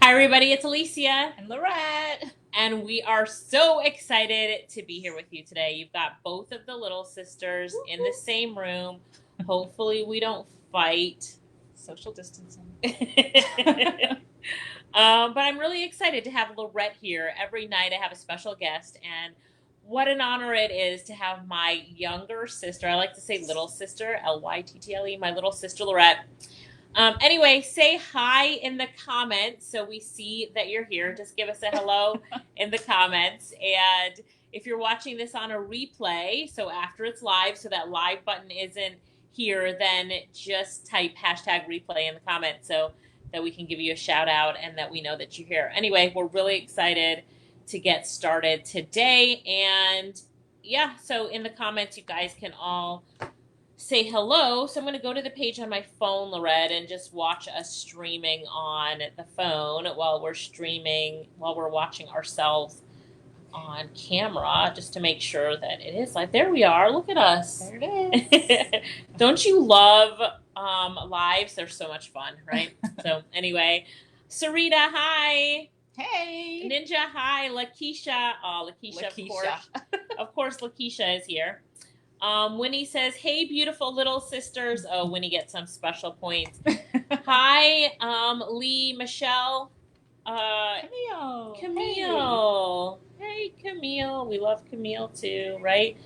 Hi, everybody. It's Alicia. And Lorette. And we are so excited to be here with you today. You've got both of the little sisters in the same room. Hopefully, we don't fight. Social distancing. But I'm really excited to have Lorette here. Every night, I have a special guest. And what an honor it is to have my younger sister. I like to say little sister, Lyttle, my little sister, Lorette. Anyway, say hi in the comments so we see that you're here. Just give us a hello in the comments. And if you're watching this on a replay, so after it's live, so that live button isn't here, then just type hashtag replay in the comments so that we can give you a shout out and that we know that you're here. Anyway, we're really excited to get started today. And yeah, so in the comments, you guys can all say hello. So I'm going to go to the page on my phone, Lorette, and just watch us streaming on the phone while we're watching ourselves on camera, just to make sure that it is live. There we are. Look at us. There it is. Don't you love lives? They're so much fun, right? So anyway, Sarita, hi. Hey. Ninja, hi. Lakeisha. Oh, Lakeisha. Of course, Lakeisha is here. Winnie says, hey, beautiful little sisters. Oh, Winnie gets some special points. Hi, Lee, Michelle. Camille. Hey, Camille. We love Camille too, right?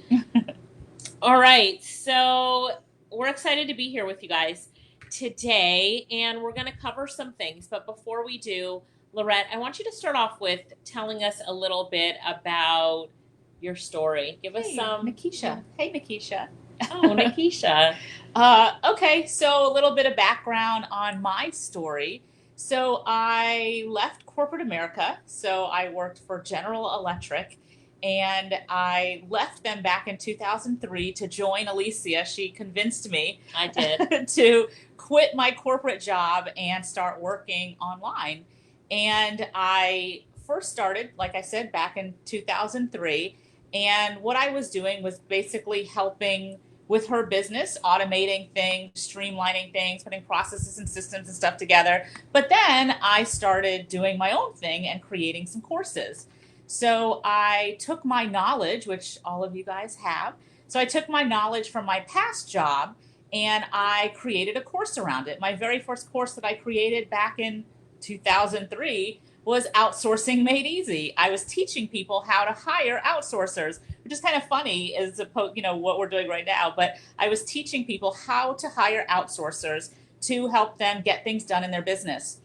All right. So we're excited to be here with you guys today, and we're going to cover some things. But before we do, Lorette, I want you to start off with telling us a little bit about your story. Give us some. Nikisha. Hey, Nikisha. Oh, Nikisha. Okay, so a little bit of background on my story. So I left corporate America. So I worked for General Electric, and I left them back in 2003 to join Alicia. She convinced me I did to quit my corporate job and start working online. And I first started, like I said, back in 2003. And what I was doing was basically helping with her business, automating things, streamlining things, putting processes and systems and stuff together. But then I started doing my own thing and creating some courses. So I took my knowledge, which all of you guys have. So I took my knowledge from my past job and I created a course around it. My very first course that I created back in 2003 was Outsourcing Made Easy. I was teaching people how to hire outsourcers, which is kind of funny as opposed, what we're doing right now. But I was teaching people how to hire outsourcers to help them get things done in their business.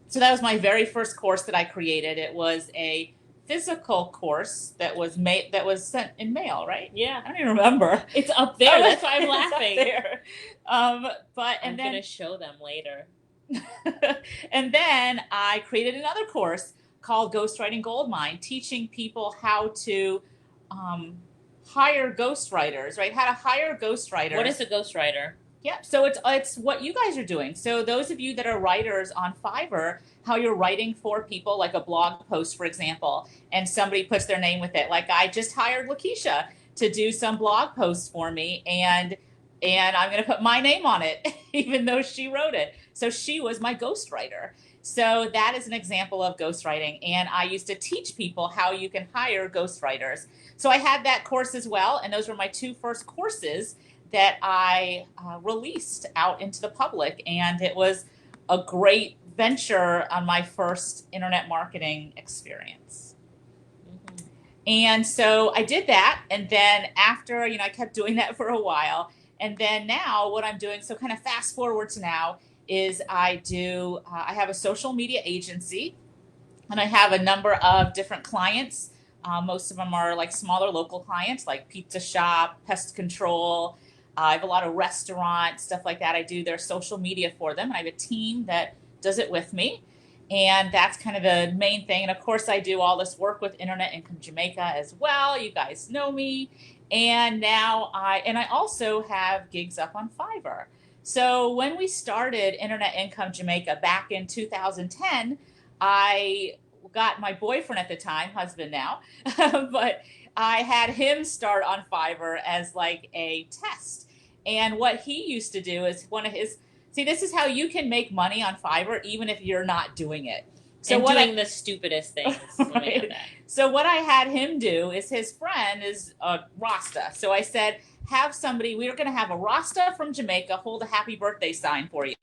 So that was my very first course that I created. It was a physical course that was sent in mail, right? Yeah. I don't even remember. It's up there. That's why I'm laughing. I'm going to show them later. And then I created another course called Ghostwriting Goldmine, teaching people how to hire ghostwriters, right? How to hire ghostwriters. What is a ghostwriter? Yeah, so it's what you guys are doing. So those of you that are writers on Fiverr, how you're writing for people, like a blog post, for example, and somebody puts their name with it. Like I just hired Lakeisha to do some blog posts for me, and I'm going to put my name on it, even though she wrote it. So she was my ghostwriter. So that is an example of ghostwriting. And I used to teach people how you can hire ghostwriters. So I had that course as well. And those were my two first courses that I released out into the public. And it was a great venture on my first internet marketing experience. Mm-hmm. And so I did that. And then after, I kept doing that for a while. And then now what I'm doing, so kind of fast forward to now, is I have a social media agency, and I have a number of different clients. Most of them are like smaller local clients, like pizza shop, pest control. I have a lot of restaurants, stuff like that. I do their social media for them, and I have a team that does it with me. And that's kind of the main thing. And of course, I do all this work with Internet Income Jamaica as well. You guys know me. And now I also have gigs up on Fiverr. So when we started Internet Income Jamaica back in 2010, I got my boyfriend at the time, husband now, but I had him start on Fiverr as like a test. And what he used to do is this is how you can make money on Fiverr even if you're not doing it. So and doing the stupidest things. Right. So what I had him do is his friend is a Rasta. So I said, have somebody, we were going to have a Rasta from Jamaica hold a happy birthday sign for you.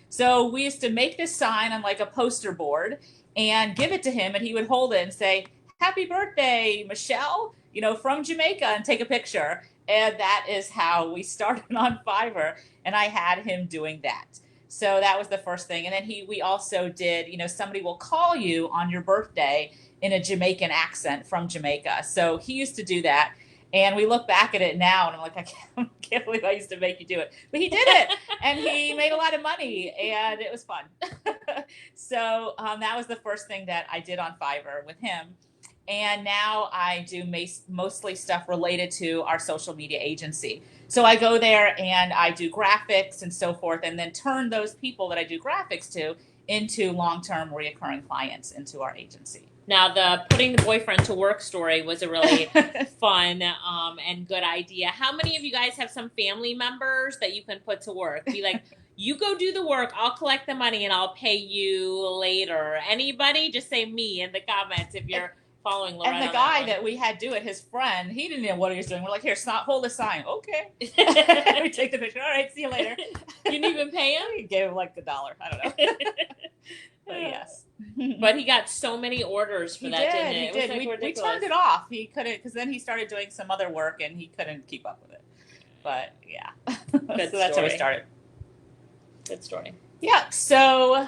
So we used to make this sign on like a poster board and give it to him, and he would hold it and say, happy birthday, Michelle, you know, from Jamaica, and take a picture. And that is how we started on Fiverr. And I had him doing that. So that was the first thing. And then we also did, you know, somebody will call you on your birthday in a Jamaican accent from Jamaica. So he used to do that. And we look back at it now and I'm like, I can't believe I used to make you do it. But he did it and he made a lot of money and it was fun. So that was the first thing that I did on Fiverr with him. And now I do mostly stuff related to our social media agency. So I go there and I do graphics and so forth, and then turn those people that I do graphics to into long-term reoccurring clients into our agency. Now, the putting the boyfriend to work story was a really fun and good idea. How many of you guys have some family members that you can put to work? Be like, you go do the work, I'll collect the money, and I'll pay you later. Anybody? Just say me in the comments if you're following Lorette. And the guy that we had do it, his friend, he didn't know what he was doing. We're like, here, hold the sign. Okay. We take the picture. All right, see you later. You didn't even pay him? We gave him like $1. I don't know. But yes. But he got so many orders for that, didn't He it? did. Like we turned it off. He couldn't, because then he started doing some other work and he couldn't keep up with it. But yeah. So that's how we started. Good story. Yeah. So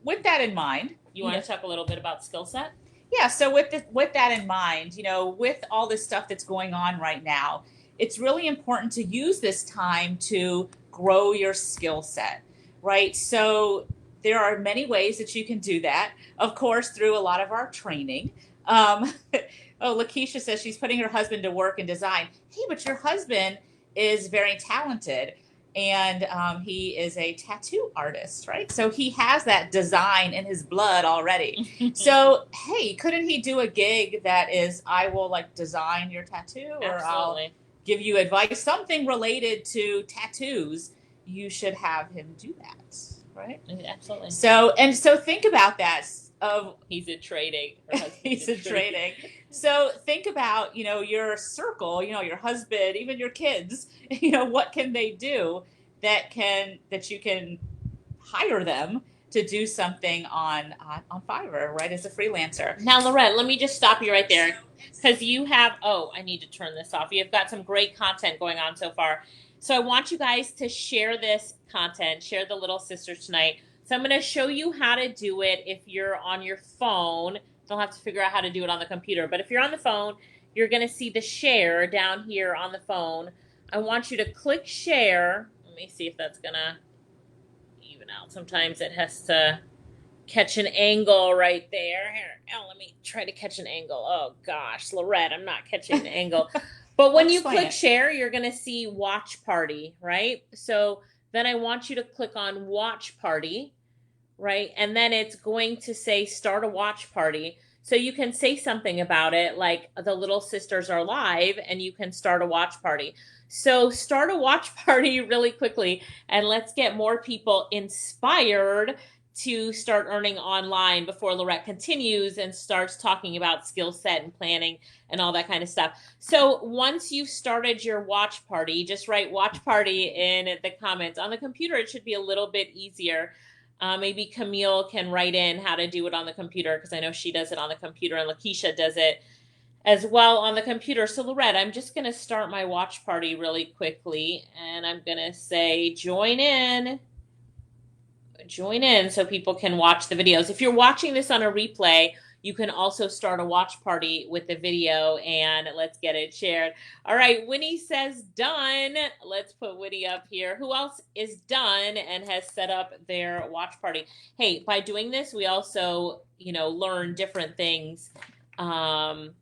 with that in mind, you want to talk a little bit about skill set? Yeah, so with that in mind, you know, with all this stuff that's going on right now, it's really important to use this time to grow your skill set, right? So there are many ways that you can do that, of course, through a lot of our training. Lakeisha says she's putting her husband to work in design. Hey, but your husband is very talented. And he is a tattoo artist, right? So he has that design in his blood already. So, hey, couldn't he do a gig that is, I will like design your tattoo, or Absolutely. I'll give you advice, something related to tattoos? You should have him do that, right? Absolutely. So think about that. He's a trading. He's a trading. So think about, you know, your circle, you know, your husband, even your kids, you know, what can they do that you can hire them to do something on Fiverr, right, as a freelancer. Now, Lorette, let me just stop you right there, because you have, I need to turn this off. You've got some great content going on so far. So I want you guys to share this content, share the Lyttle Sisters tonight. So I'm going to show you how to do it if you're on your phone. Don't have to figure out how to do it on the computer. But if you're on the phone, you're going to see the share down here on the phone. I want you to click share. Let me see if that's going to even out. Sometimes it has to catch an angle right there. Here, let me try to catch an angle. Oh, gosh, Lorette, I'm not catching the angle. But when you click share, you're going to see watch party, right? So then I want you to click on watch party. Right. And then it's going to say start a watch party. So you can say something about it like the Lyttle Sisters are live and you can start a watch party. So start a watch party really quickly and let's get more people inspired to start earning online before Lorette continues and starts talking about skill set and planning and all that kind of stuff. So once you've started your watch party, just write watch party in the comments. On the computer, it should be a little bit easier. Maybe Camille can write in how to do it on the computer, because I know she does it on the computer and Lakeisha does it as well on the computer. So Lorette, I'm just going to start my watch party really quickly and I'm going to say join in so people can watch the videos. If you're watching this on a replay, you can also start a watch party with the video and let's get it shared. All right, Winnie says done. Let's put Winnie up here. Who else is done and has set up their watch party? Hey, by doing this, we also, learn different things. All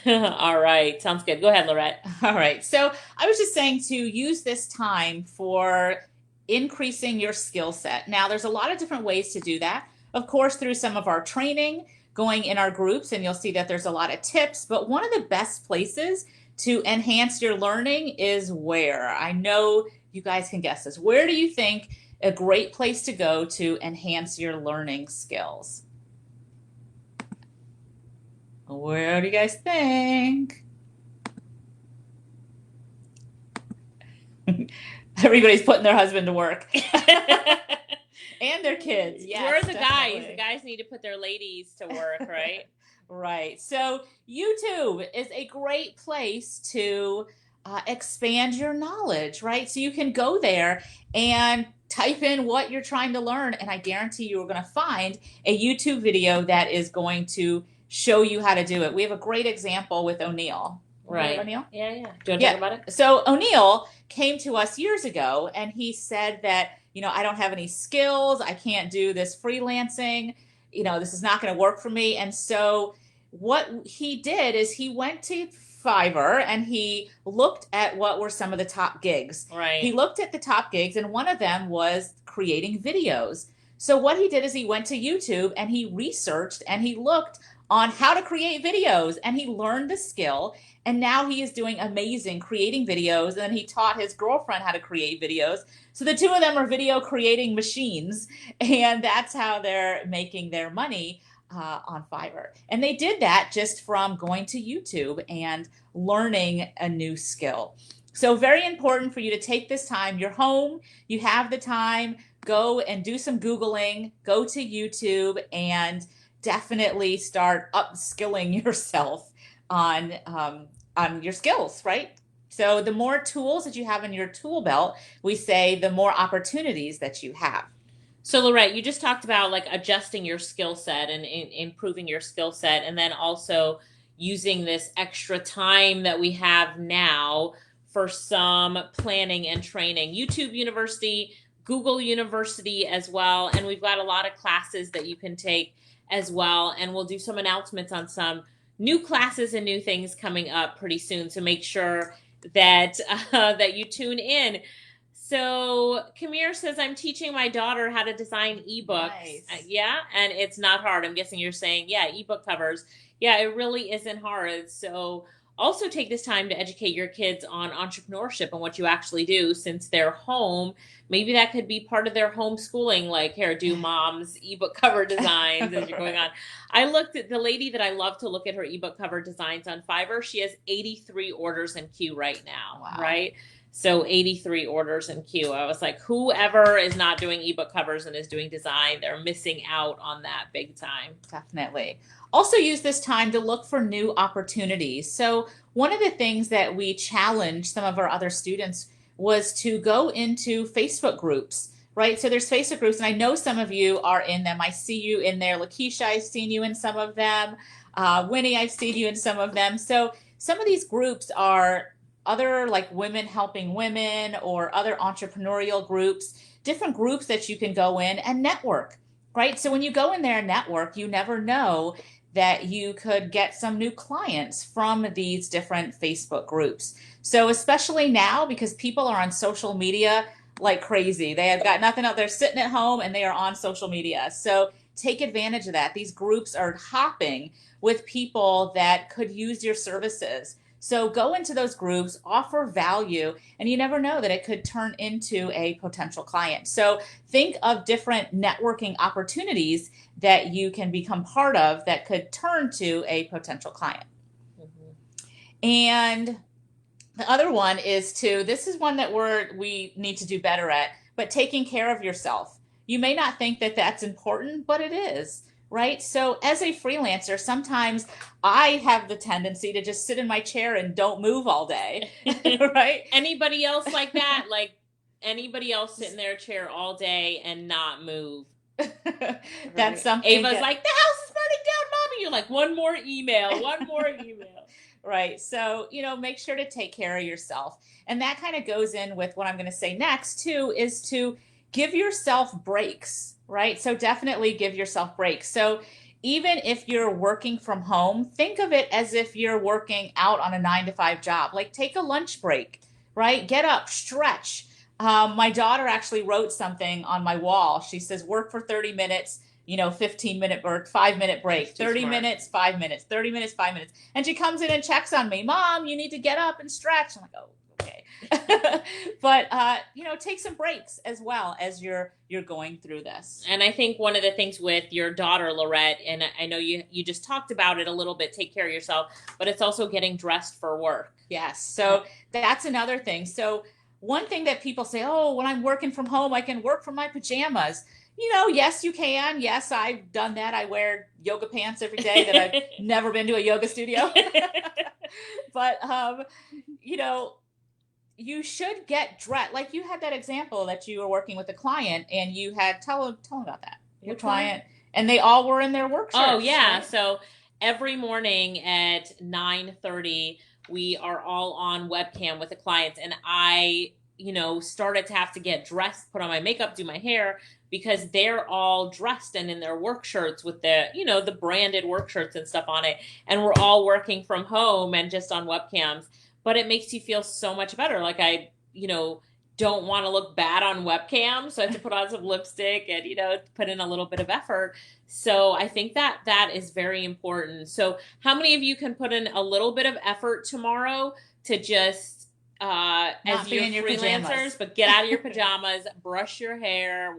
right, sounds good. Go ahead, Lorette. All right, so I was just saying to use this time for increasing your skill set. Now, there's a lot of different ways to do that. Of course, through some of our training, going in our groups, and you'll see that there's a lot of tips. But one of the best places to enhance your learning is where? I know you guys can guess this. Where do you think a great place to go to enhance your learning skills. Where do you guys think? Everybody's putting their husband to work. And their kids. Yes, where are the definitely. guys? The guys need to put their ladies to work, right? Right. So YouTube is a great place to expand your knowledge, right? So you can go there and type in what you're trying to learn, and I guarantee you are going to find a YouTube video that is going to show you how to do it. We have a great example with O'Neill. Right. O'Neill? Yeah. Do you want to talk about it? So O'Neill came to us years ago, and he said that, I don't have any skills. I can't do this freelancing. This is not going to work for me. And so what he did is he went to Fiverr and he looked at what were some of the top gigs. Right. He looked at the top gigs, and one of them was creating videos. So what he did is he went to YouTube and he researched and he looked on how to create videos, and he learned the skill, and now he is doing amazing creating videos, and then he taught his girlfriend how to create videos. So the two of them are video creating machines, and that's how they're making their money on Fiverr. And they did that just from going to YouTube and learning a new skill. So very important for you to take this time. You're home, you have the time, go and do some Googling, go to YouTube, and definitely start upskilling yourself on your skills, right? So the more tools that you have in your tool belt, we say the more opportunities that you have. So Lorette, you just talked about like adjusting your skill set and improving your skill set, and then also using this extra time that we have now for some planning and training. YouTube University, Google University as well, and we've got a lot of classes that you can take as well, and we'll do some announcements on some new classes and new things coming up pretty soon. So make sure that that you tune in. So Kamir says, I'm teaching my daughter how to design ebooks. Nice. Yeah, and it's not hard. I'm guessing you're saying, yeah, ebook covers. Yeah, it really isn't hard. So also take this time to educate your kids on entrepreneurship and what you actually do since they're home. Maybe that could be part of their homeschooling, like, here, do mom's ebook cover designs as you're going on. I looked at the lady that I love to look at her ebook cover designs on Fiverr. She has 83 orders in queue right now, Wow. right? So 83 orders in queue. I was like, whoever is not doing ebook covers and is doing design, they're missing out on that big time. Definitely. Also use this time to look for new opportunities. So one of the things that we challenged some of our other students was to go into Facebook groups, right? So there's Facebook groups, and I know some of you are in them. I see you in there. Lakeisha, I've seen you in some of them. Winnie, I've seen you in some of them. So some of these groups are other like women helping women or other entrepreneurial groups, different groups that you can go in and network, right? So when you go in there and network, you never know that you could get some new clients from these different Facebook groups. So especially now, because people are on social media like crazy. They have got nothing else. They're sitting at home and they are on social media. So take advantage of that. These groups are hopping with people that could use your services. So go into those groups, offer value, and you never know that it could turn into a potential client. So think of different networking opportunities that you can become part of that could turn to a potential client. Mm-hmm. And the other one is this is one that we need to do better at, but taking care of yourself. You may not think that that's important, but it is. Right? So as a freelancer, sometimes I have the tendency to just sit in my chair and don't move all day. Right? Anybody else like that? Like anybody else sit in their chair all day and not move? That's something. Ava's like, the house is burning down, Mommy. You're like, one more email. Right. So, make sure to take care of yourself. And that kind of goes in with what I'm going to say next too, is to give yourself breaks. Right? So definitely give yourself breaks. So even if you're working from home, think of it as if you're working out on a 9-to-5 job. Like take a lunch break, right? Get up, stretch. My daughter actually wrote something on my wall. She says, work for 30 minutes, 15-minute or 5-minute break, 30 minutes, 5 minutes, 30 minutes, 5 minutes. And she comes in and checks on me. Mom, you need to get up and stretch. I'm like, oh, okay. But take some breaks as well as you're going through this. And I think one of the things with your daughter, Lorette, and I know you just talked about it a little bit, take care of yourself, but it's also getting dressed for work. Yes. So that's another thing. So one thing that people say, oh, when I'm working from home, I can work from my pajamas. Yes, you can. Yes, I've done that. I wear yoga pants every day that I've never been to a yoga studio. But, you should get dressed. Like you had that example that you were working with a client and you had, tell them about that. Your client, and they all were in their work shirts. Oh, yeah. Right? So every morning at 9:30, we are all on webcam with the clients. And I, started to have to get dressed, put on my makeup, do my hair, because they're all dressed and in their work shirts with the branded work shirts and stuff on it. And we're all working from home and just on webcams. But it makes you feel so much better. Like I, don't want to look bad on webcam. So I have to put on some lipstick and, put in a little bit of effort. So I think that is very important. So how many of you can put in a little bit of effort tomorrow to just, as your freelancers, pajamas. But get out of your pajamas, brush your hair,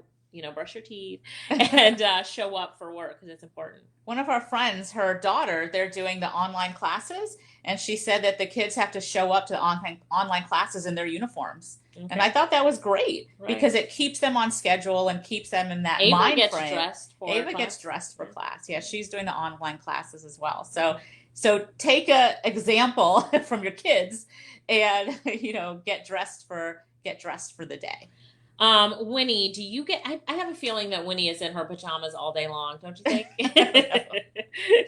brush your teeth, and show up for work because it's important. One of our friends, her daughter, they're doing the online classes, and she said that the kids have to show up to the online classes in their uniforms. Okay. And I thought that was great because it keeps them on schedule and keeps them in that mind frame. Ava gets dressed for class. Yeah, she's doing the online classes as well. So take a example from your kids and get dressed for the day. Winnie, do you get, I have a feeling that Winnie is in her pajamas all day long, don't you think?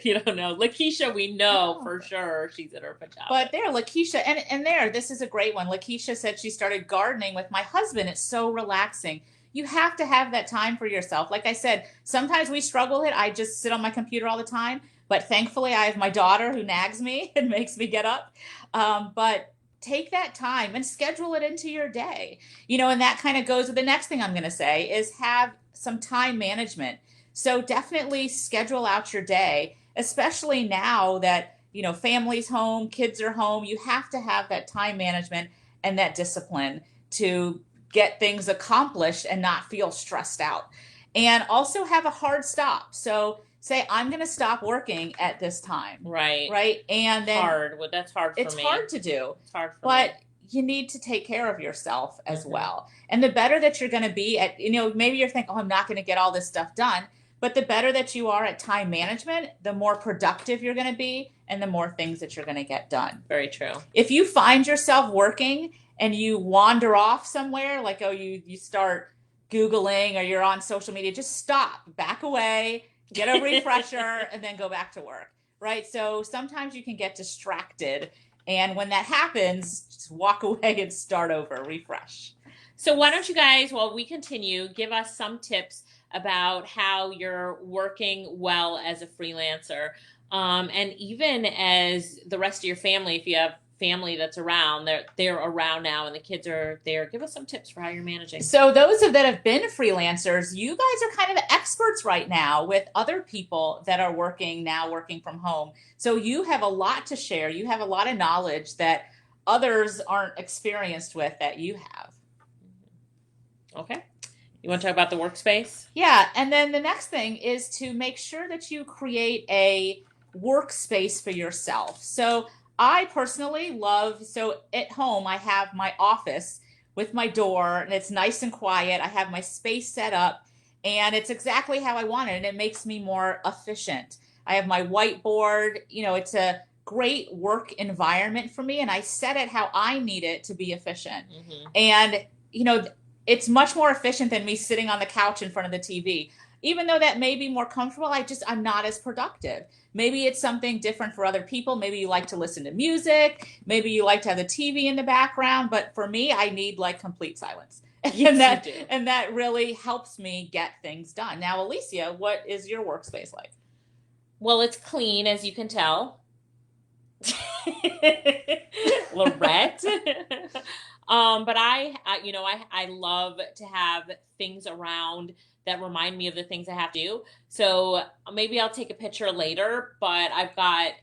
You don't know. Lakeisha, we know for sure she's in her pajamas. But Lakeisha, and this is a great one. Lakeisha said she started gardening with my husband. It's so relaxing. You have to have that time for yourself. Like I said, sometimes we struggle it. I just sit on my computer all the time. But thankfully, I have my daughter who nags me and makes me get up. But take that time and schedule it into your day. And that kind of goes with the next thing I'm going to say is have some time management. So definitely schedule out your day, especially now that, family's home, kids are home. You have to have that time management and that discipline to get things accomplished and not feel stressed out. And also have a hard stop. So say, I'm going to stop working at this time. Right. And then that's hard for me. It's hard to do. It's hard for me. But you need to take care of yourself as well. And the better that you're going to be at, maybe you're thinking, oh, I'm not going to get all this stuff done. But the better that you are at time management, the more productive you're going to be and the more things that you're going to get done. Very true. If you find yourself working and you wander off somewhere, like, you start Googling or you're on social media, just stop, back away, get a refresher, and then go back to work, right? So sometimes you can get distracted. And when that happens, just walk away and start over, refresh. So why don't you guys, while we continue, give us some tips about how you're working well as a freelancer. And even as the rest of your family, if you have family that's around, they're around now and the kids are there. Give us some tips for how you're managing. So those that have been freelancers, you guys are kind of the experts right now with other people that are working from home. So you have a lot to share. You have a lot of knowledge that others aren't experienced with that you have. Okay. You want to talk about the workspace? Yeah. And then the next thing is to make sure that you create a workspace for yourself. So I personally so at home, I have my office with my door and it's nice and quiet. I have my space set up and it's exactly how I want it. And it makes me more efficient. I have my whiteboard, it's a great work environment for me. And I set it how I need it to be efficient. Mm-hmm. And, it's much more efficient than me sitting on the couch in front of the TV. Even though that may be more comfortable, I'm not as productive. Maybe it's something different for other people. Maybe you like to listen to music. Maybe you like to have the TV in the background. But for me, I need complete silence. Yes, and that really helps me get things done. Now, Alicia, what is your workspace like? Well, it's clean, as you can tell. Lorette. But I love to have things around that remind me of the things I have to do. So maybe I'll take a picture later, but I've got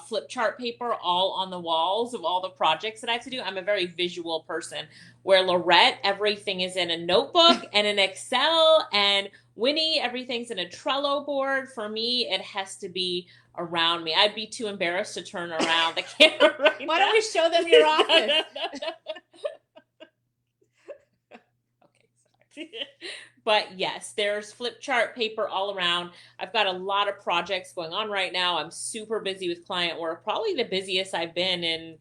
Flipchart paper all on the walls of all the projects that I have to do. I'm a very visual person, where Lorette, everything is in a notebook and an Excel, and Winnie, everything's in a Trello board. For me, it has to be around me. I'd be too embarrassed to turn around the camera right now. Why don't we show them your office? Okay, sorry. But yes, there's Flipchart paper all around. I've got a lot of projects going on right now. I'm super busy with client work, probably the busiest I've been in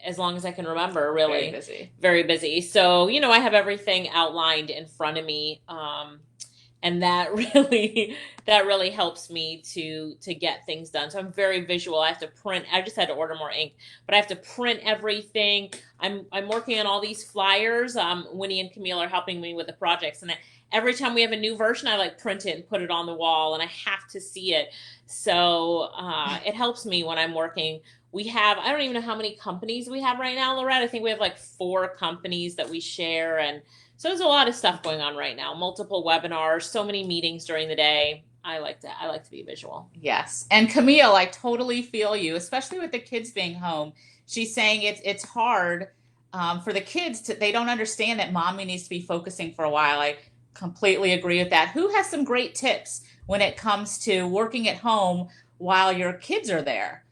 as long as I can remember, really. Very busy. Very busy. So, I have everything outlined in front of me. And that really helps me to get things done. So I'm very visual. I have to print. I just had to order more ink, but I have to print everything. I'm working on all these flyers. Winnie and Camille are helping me with the projects, and every time we have a new version, I print it and put it on the wall, and I have to see it. So it helps me when I'm working. I don't even know how many companies we have right now, Lorette. I think we have 4 companies that we share, and so there's a lot of stuff going on right now. Multiple webinars, so many meetings during the day. I like to be visual. Yes. And Camille, I totally feel you, especially with the kids being home. She's saying it's hard for the kids they don't understand that mommy needs to be focusing for a while. I completely agree with that. Who has some great tips when it comes to working at home while your kids are there?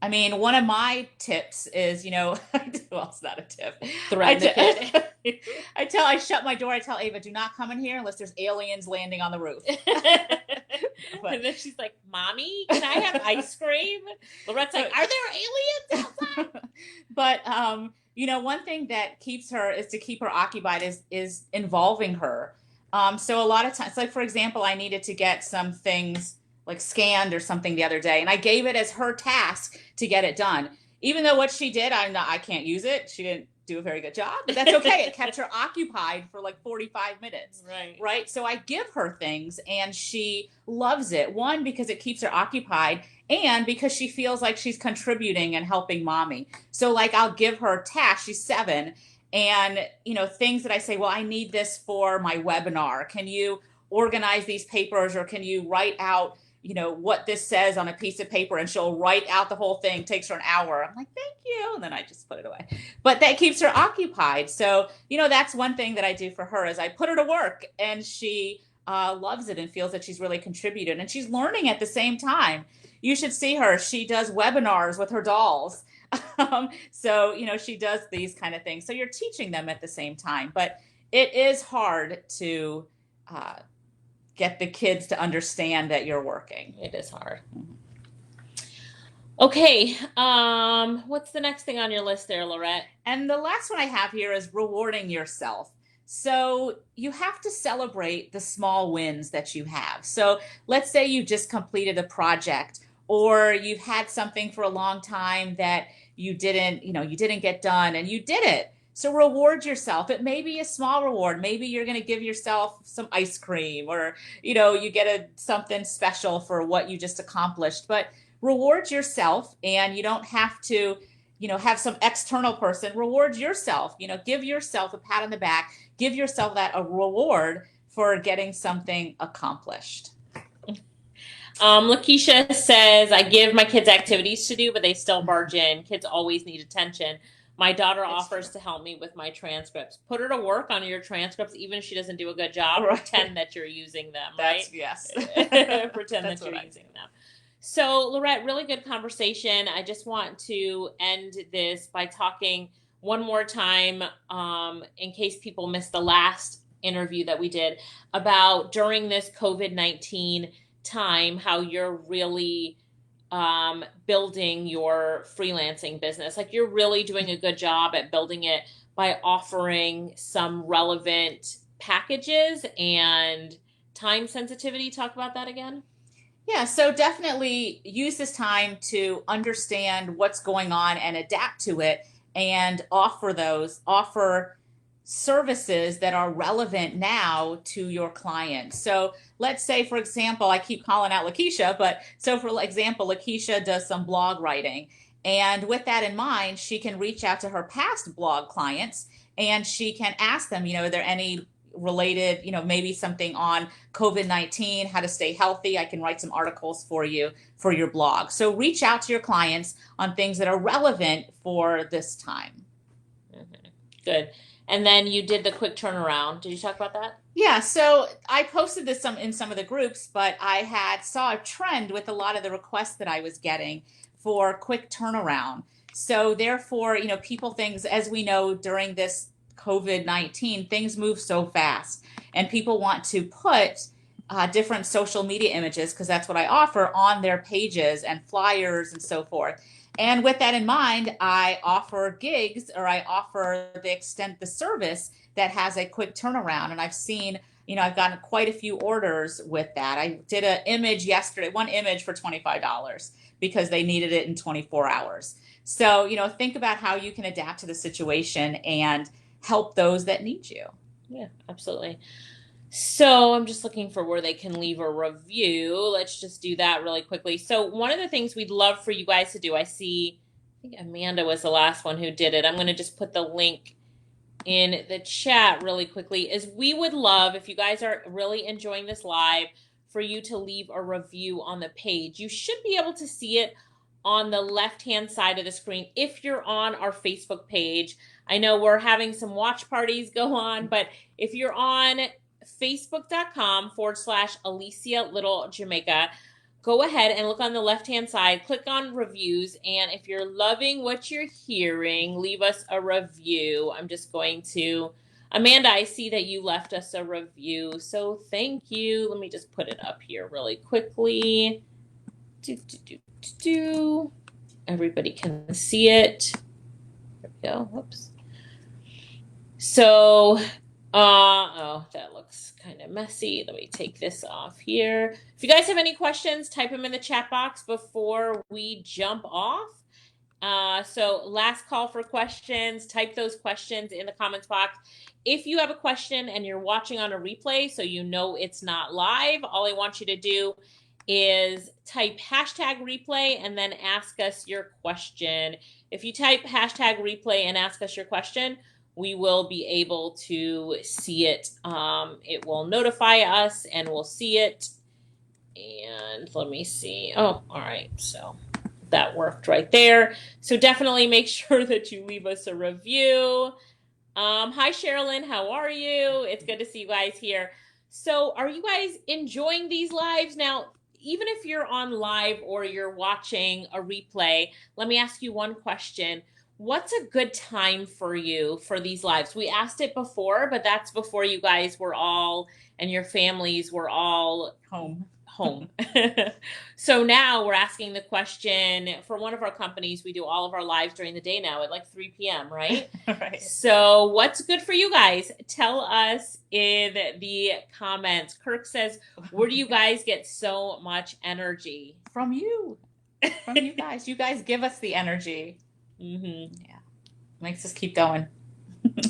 I mean, one of my tips is, well, it's not a tip. Threaten the kid. I shut my door. I tell Ava, do not come in here unless there's aliens landing on the roof. And then she's like, Mommy, can I have ice cream? Lorette's like, are there aliens outside? But, one thing that keeps her is to keep her occupied is involving her. So a lot of times, for example, I needed to get some things scanned or something the other day, and I gave it as her task to get it done. Even though what she did, I can't use it. She didn't do a very good job, but that's okay. It kept her occupied for 45 minutes. Right. So I give her things and she loves it. One, because it keeps her occupied, and because she feels like she's contributing and helping mommy. So I'll give her tasks. She's 7, and things that I say, well, I need this for my webinar. Can you organize these papers, or can you write out what this says on a piece of paper? And she'll write out the whole thing. Takes her an hour. I'm like, thank you. And then I just put it away. But that keeps her occupied. So, that's one thing that I do for her is I put her to work, and she loves it and feels that she's really contributed, and she's learning at the same time. You should see her. She does webinars with her dolls. So, she does these kind of things. So you're teaching them at the same time, but it is hard to, get the kids to understand that you're working. It is hard. Okay. What's the next thing on your list there, Lorette? And the last one I have here is rewarding yourself. So you have to celebrate the small wins that you have. So let's say you just completed a project, or you've had something for a long time that you didn't get done, and you did it. So reward yourself. It may be a small reward. Maybe you're going to give yourself some ice cream, or, you get something special for what you just accomplished. But reward yourself, and you don't have to, have some external person. Reward yourself. Give yourself a pat on the back. Give yourself a reward for getting something accomplished. Lakeisha says, I give my kids activities to do, but they still barge in. Kids always need attention. My daughter offers to help me with my transcripts. Put her to work on your transcripts, even if she doesn't do a good job. Right. Pretend that you're using them, right? Yes. Pretend that you're using them. So, Lorette, really good conversation. I just want to end this by talking one more time, in case people missed the last interview that we did, about during this COVID-19 time, how you're really building your freelancing business. You're really doing a good job at building it by offering some relevant packages and time sensitivity. Talk about that again. Yeah, so definitely use this time to understand what's going on and adapt to it, and offer services that are relevant now to your client. So let's say, for example, I keep calling out Lakeisha, but so for example, Lakeisha does some blog writing, And with that in mind, she can reach out to her past blog clients and she can ask them, are there any related, maybe something on COVID-19, how to stay healthy. I can write some articles for you for your blog. So reach out to your clients on things that are relevant for this time. Mm-hmm. Good. And then you did the quick turnaround. Did you talk about that? Yeah, so I posted this in some of the groups, but I saw a trend with a lot of the requests that I was getting for quick turnaround. So therefore, things, as we know, during this COVID-19, things move so fast, and people want to put different social media images, because that's what I offer, on their pages and flyers and so forth. And with that in mind, I offer gigs, or I offer the service that has a quick turnaround. And I've seen, I've gotten quite a few orders with that. I did an image yesterday, one image for $25 because they needed it in 24 hours. So, think about how you can adapt to the situation and help those that need you. Yeah, absolutely. So I'm just looking for where they can leave a review. Let's just do that really quickly. So one of the things we'd love for you guys to do, I think Amanda was the last one who did it. I'm going to just put the link in the chat really quickly, is we would love, if you guys are really enjoying this live, for you to leave a review on the page. You should be able to see it on the left-hand side of the screen if you're on our Facebook page. I know we're having some watch parties go on, but if you're on facebook.com/Alicia Lyttle Jamaica, go ahead and look on the left-hand side, click on reviews, and if you're loving what you're hearing, leave us a review. I'm just going to, Amanda, I see that you left us a review, so thank you. Let me just put it up here really quickly. Everybody can see it. There we go. Whoops. So, oh, that looks kind of messy. Let me take this off here. If you guys have any questions, type them in the chat box before we jump off. So last call for questions. Type those questions in the comments box. If you have a question and you're watching on a replay, so it's not live, all I want you to do is type #replay and then ask us your question. If you type #replay and ask us your question, we will be able to see it. It will notify us and we'll see it. And let me see. Oh, all right. So that worked right there. So definitely make sure that you leave us a review. Hi, Sherilyn. How are you? It's good to see you guys here. So are you guys enjoying these lives? Now, even if you're on live or you're watching a replay, let me ask you one question. What's a good time for you for these lives? We asked it before, but that's before you guys were all, and your families were all Home. So now we're asking the question for one of our companies. We do all of our lives during the day now at like 3 p.m., right? Right. So what's good for you guys? Tell us in the comments. Kirk says, where do you guys get so much energy? From you. From you guys. You guys give us the energy. Mm-hmm. Yeah. Makes us keep going.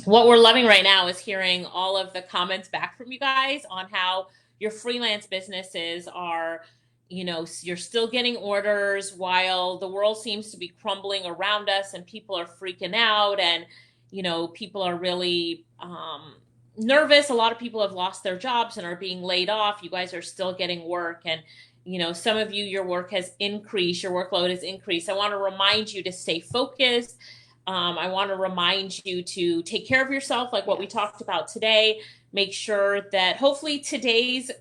What we're loving right now is hearing all of the comments back from you guys on how your freelance businesses are, you're still getting orders while the world seems to be crumbling around us and people are freaking out and, people are really nervous. A lot of people have lost their jobs and are being laid off. You guys are still getting work, and some of you, your work has increased, your workload has increased. I want to remind you to stay focused. I want to remind you to take care of yourself, like what we talked about today. Make sure that hopefully today's,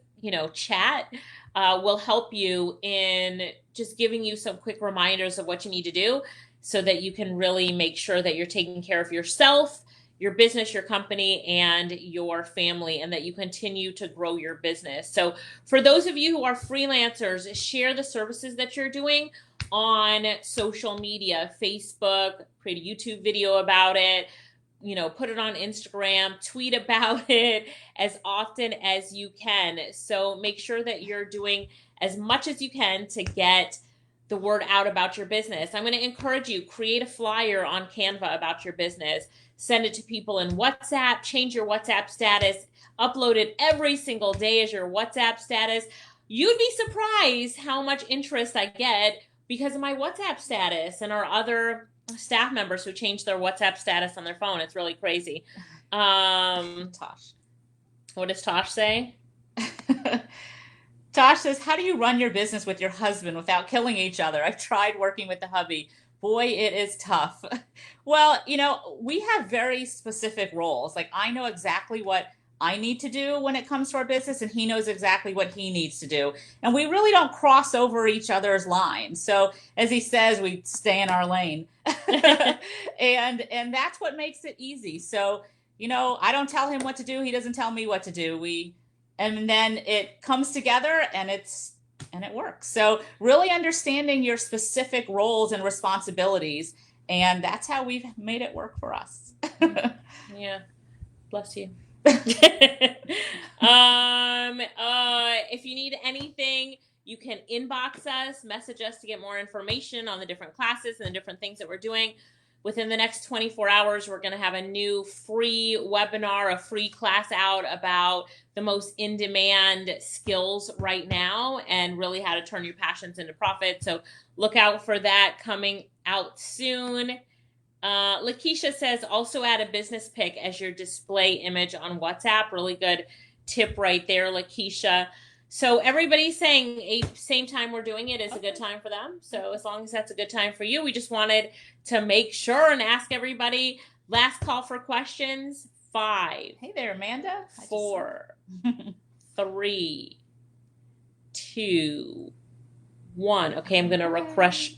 chat will help you in just giving you some quick reminders of what you need to do so that you can really make sure that you're taking care of yourself, your business, your company, and your family, and that you continue to grow your business. So for those of you who are freelancers, share the services that you're doing on social media, Facebook, create a YouTube video about it, put it on Instagram, tweet about it as often as you can. So make sure that you're doing as much as you can to get the word out about your business. I'm going to encourage you, create a flyer on Canva about your business, send it to people in WhatsApp, change your WhatsApp status, upload it every single day as your WhatsApp status. You'd be surprised how much interest I get because of my WhatsApp status and our other staff members who changed their WhatsApp status on their phone. It's really crazy. Tosh. What does Tosh say? Tosh says, how do you run your business with your husband without killing each other? I've tried working with the hubby. Boy, it is tough. Well, we have very specific roles. Like, I know exactly what I need to do when it comes to our business, and he knows exactly what he needs to do. And we really don't cross over each other's lines. So as he says, we stay in our lane. and that's what makes it easy. So, I don't tell him what to do. He doesn't tell me what to do. And then it comes together and it works. So really understanding your specific roles and responsibilities. And that's how we've made it work for us. Yeah. Bless you. If you need anything, you can inbox us, message us to get more information on the different classes and the different things that we're doing. Within the next 24 hours, we're going to have a new free webinar, a free class out about the most in-demand skills right now and really how to turn your passions into profit. So look out for that coming out soon. Lakeisha says also add a business pic as your display image on WhatsApp. Really good tip right there, Lakeisha. So everybody's saying same time we're doing it is a good time for them. So as long as that's a good time for you, we just wanted to make sure and ask everybody. Last call for questions. 5. Hey there, Amanda. 4, 3, 2, 1. Okay, I'm going to refresh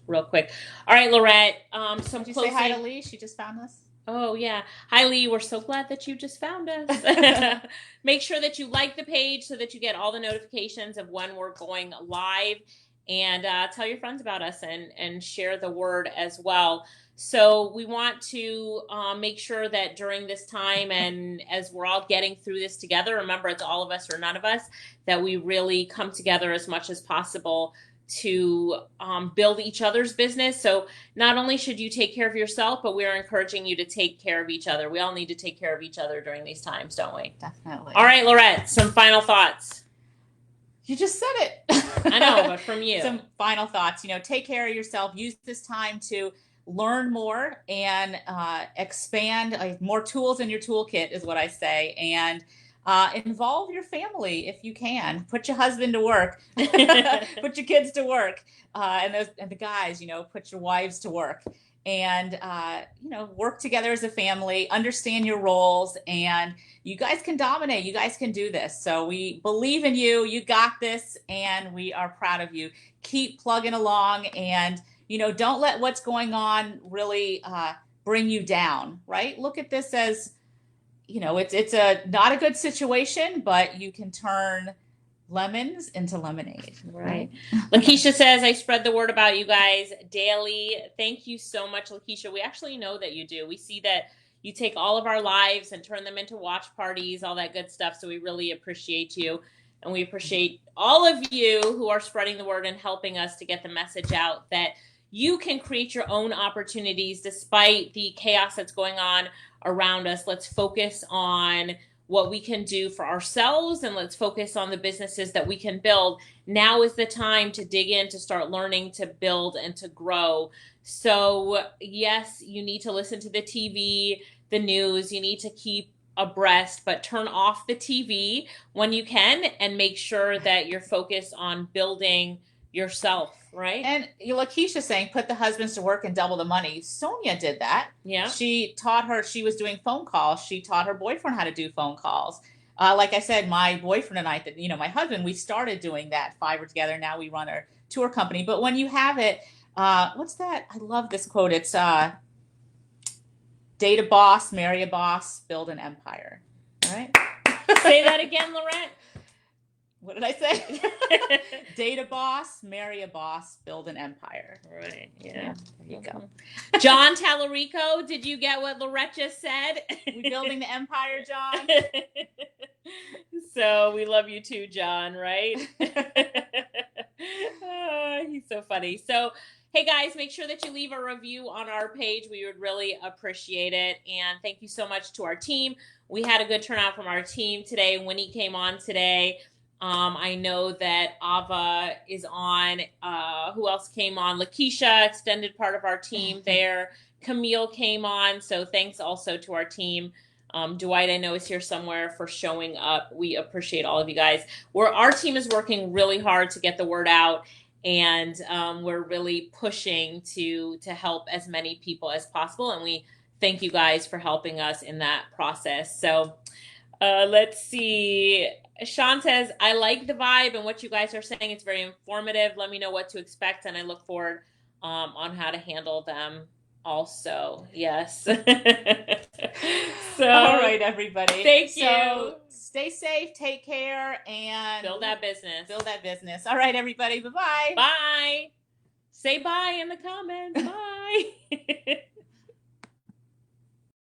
real quick. All right, Lorette. Some Did you closing. say hi to Lee? She just found us. Oh, yeah. Hi, Lee. We're so glad that you just found us. Make sure that you like the page so that you get all the notifications of when we're going live, and tell your friends about us and share the word as well. So we want to make sure that during this time and as we're all getting through this together, remember it's all of us or none of us, that we really come together as much as possible to build each other's business. So not only should you take care of yourself, but we're encouraging you to take care of each other. We all need to take care of each other during these times, don't we? Definitely. All right, Lorette, some final thoughts. You just said it. I know, but from you. Some final thoughts. Take care of yourself. Use this time to learn more and expand, more tools in your toolkit is what I say. And involve your family if you can. Put your husband to work. Put your kids to work. And the guys, put your wives to work. And, work together as a family, understand your roles, and you guys can dominate. You guys can do this. So we believe in you. You got this, and we are proud of you. Keep plugging along, and, don't let what's going on really bring you down, right? Look at this as, it's not a good situation, but you can turn lemons into lemonade. Right. Lakeisha says, I spread the word about you guys daily. Thank you so much, Lakeisha. We actually know that you do. We see that you take all of our lives and turn them into watch parties, all that good stuff. So we really appreciate you. And we appreciate all of you who are spreading the word and helping us to get the message out that you can create your own opportunities despite the chaos that's going on around us. Let's focus on what we can do for ourselves, and let's focus on the businesses that we can build. Now is the time to dig in, to start learning, to build, and to grow. So yes, you need to listen to the TV, the news, you need to keep abreast, but turn off the TV when you can and make sure that you're focused on building yourself, right? And Lakeisha saying, put the husbands to work and double the money. Sonia did that. Yeah. She was doing phone calls. She taught her boyfriend how to do phone calls. Like I said, my boyfriend and I, my husband, we started doing that Fiverr together. Now we run our tour company. But when you have it, what's that? I love this quote. It's date a boss, marry a boss, build an empire. All right. Say that again, Lorette. What did I say? Date a boss, marry a boss, build an empire. Right. Yeah. There you go. John Tallarico, did you get what Lorette just said? We building the empire, John. So we love you too, John, right? He's so funny. So, hey guys, make sure that you leave a review on our page. We would really appreciate it. And thank you so much to our team. We had a good turnout from our team today. Winnie came on today. I know that Ava is on. Who else came on? Lakeisha, extended part of our team there. Camille came on. So thanks also to our team. Dwight, I know, is here somewhere for showing up. We appreciate all of you guys. Our team is working really hard to get the word out, and we're really pushing to help as many people as possible. And we thank you guys for helping us in that process. So let's see. Sean says, I like the vibe and what you guys are saying. It's very informative. Let me know what to expect, and I look forward on how to handle them also. Yes. So, all right, everybody. Thank you. Stay safe, take care, and build that business. Build that business. All right, everybody. Bye-bye. Bye. Say bye in the comments. Bye.